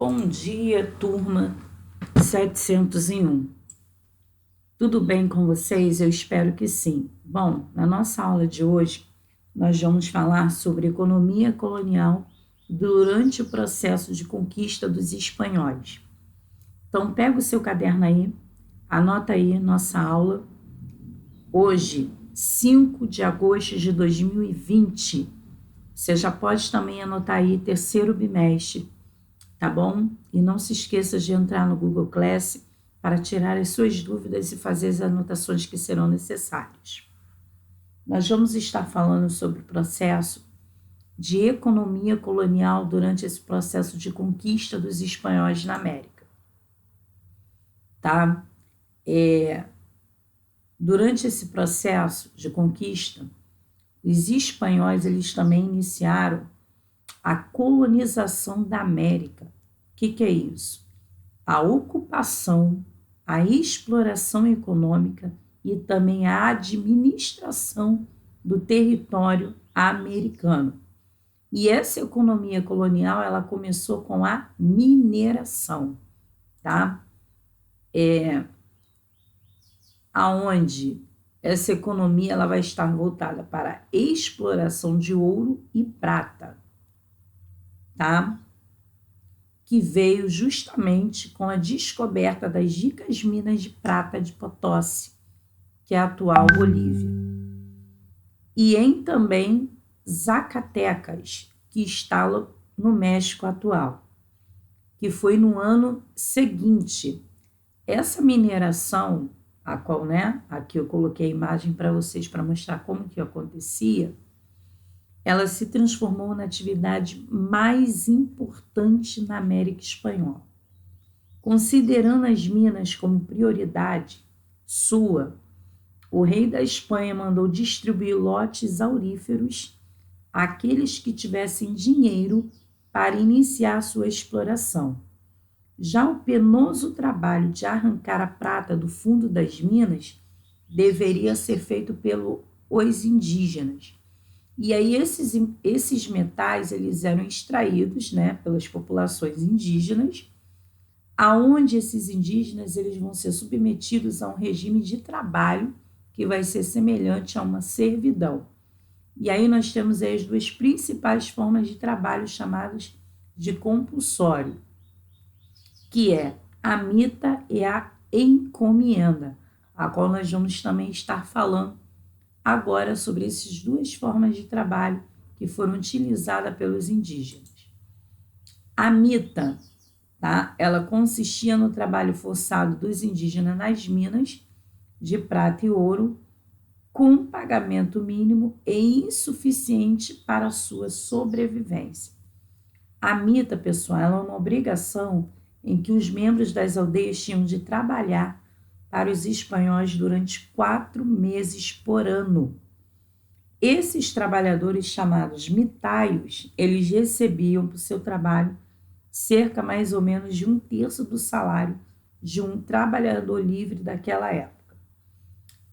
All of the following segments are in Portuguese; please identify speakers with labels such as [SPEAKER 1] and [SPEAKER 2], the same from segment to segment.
[SPEAKER 1] Bom dia, turma 701. Tudo bem com vocês? Eu espero que sim. Bom, na nossa aula de hoje, nós vamos falar sobre economia colonial durante o processo de conquista dos espanhóis. Então, pega o seu caderno aí, anota aí nossa aula. Hoje, 5 de agosto de 2020. Você já pode também anotar aí terceiro bimestre, tá bom? E não se esqueça de entrar no Google Class para tirar as suas dúvidas e fazer as anotações que serão necessárias. Nós vamos estar falando sobre o processo de economia colonial durante esse processo de conquista dos espanhóis na América, tá? Durante esse processo de conquista, os espanhóis eles também iniciaram a colonização da América. O que é isso? A ocupação, a exploração econômica e também a administração do território americano. E essa economia colonial, ela começou com a mineração, tá? Aonde essa economia ela vai estar voltada para a exploração de ouro e prata, tá? Que veio justamente com a descoberta das ricas minas de prata de Potosí, que é a atual Bolívia. E em também Zacatecas, que está no México atual, que foi no ano seguinte. Essa mineração, a qual, né, aqui eu coloquei a imagem para vocês para mostrar como que acontecia, ela se transformou na atividade mais importante na América Espanhola. Considerando as minas como prioridade sua, o rei da Espanha mandou distribuir lotes auríferos àqueles que tivessem dinheiro para iniciar sua exploração. Já o penoso trabalho de arrancar a prata do fundo das minas deveria ser feito pelos indígenas. E aí esses metais eles eram extraídos, né, pelas populações indígenas, aonde esses indígenas eles vão ser submetidos a um regime de trabalho que vai ser semelhante a uma servidão. E aí nós temos aí as duas principais formas de trabalho chamadas de compulsório, que é a mita e a encomenda, a qual nós vamos também estar falando agora sobre essas duas formas de trabalho que foram utilizadas pelos indígenas. A mita, tá? Ela consistia no trabalho forçado dos indígenas nas minas de prata e ouro, com pagamento mínimo e insuficiente para a sua sobrevivência. A mita, pessoal, ela é uma obrigação em que os membros das aldeias tinham de trabalhar para os espanhóis durante 4 meses por ano. Esses trabalhadores chamados mitaios, eles recebiam por seu trabalho cerca mais ou menos de 1/3 do salário de um trabalhador livre daquela época.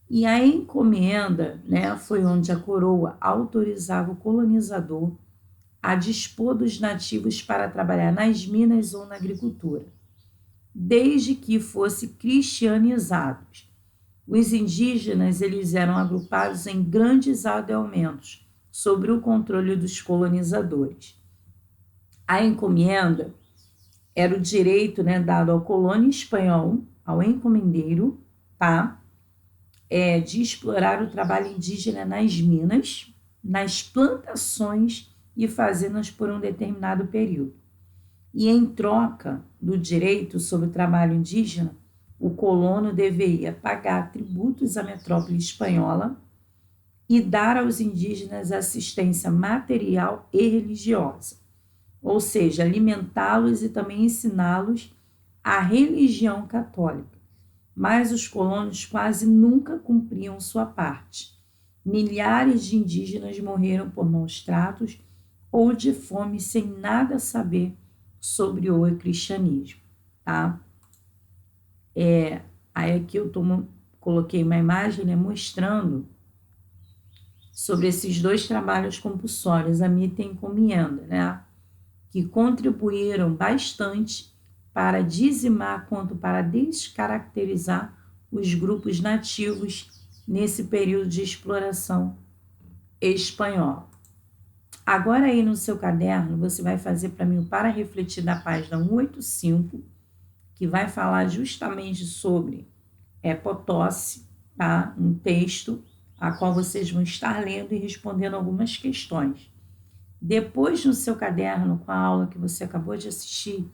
[SPEAKER 1] E a encomenda, né, foi onde a coroa autorizava o colonizador a dispor dos nativos para trabalhar nas minas ou na agricultura, desde que fossem cristianizados. Os indígenas eles eram agrupados em grandes aldeamentos, sob o controle dos colonizadores. A encomenda era o direito, né, dado ao colono espanhol, ao encomendeiro, tá? De explorar o trabalho indígena nas minas, nas plantações e fazendas por um determinado período. E em troca do direito sobre o trabalho indígena, o colono deveria pagar tributos à metrópole espanhola e dar aos indígenas assistência material e religiosa, ou seja, alimentá-los e também ensiná-los a religião católica. Mas os colonos quase nunca cumpriam sua parte. Milhares de indígenas morreram por maus tratos ou de fome sem nada saber sobre o cristianismo, tá? Aí aqui eu coloquei uma imagem, né, mostrando sobre esses dois trabalhos compulsórios, a mita e a encomenda, né, que contribuíram bastante para dizimar quanto para descaracterizar os grupos nativos nesse período de exploração espanhola. Agora aí no seu caderno, você vai fazer para mim o para refletir da página 185, que vai falar justamente sobre Potosse, tá? Um texto a qual vocês vão estar lendo e respondendo algumas questões. Depois, no seu caderno, com a aula que você acabou de assistir,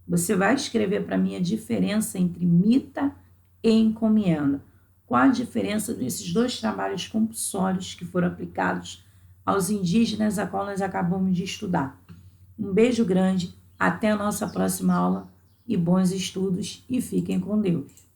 [SPEAKER 1] você vai escrever para mim a diferença entre mita e encomenda. Qual a diferença desses dois trabalhos compulsórios que foram aplicados aos indígenas, a qual nós acabamos de estudar. Um beijo grande, até a nossa próxima aula e bons estudos e fiquem com Deus.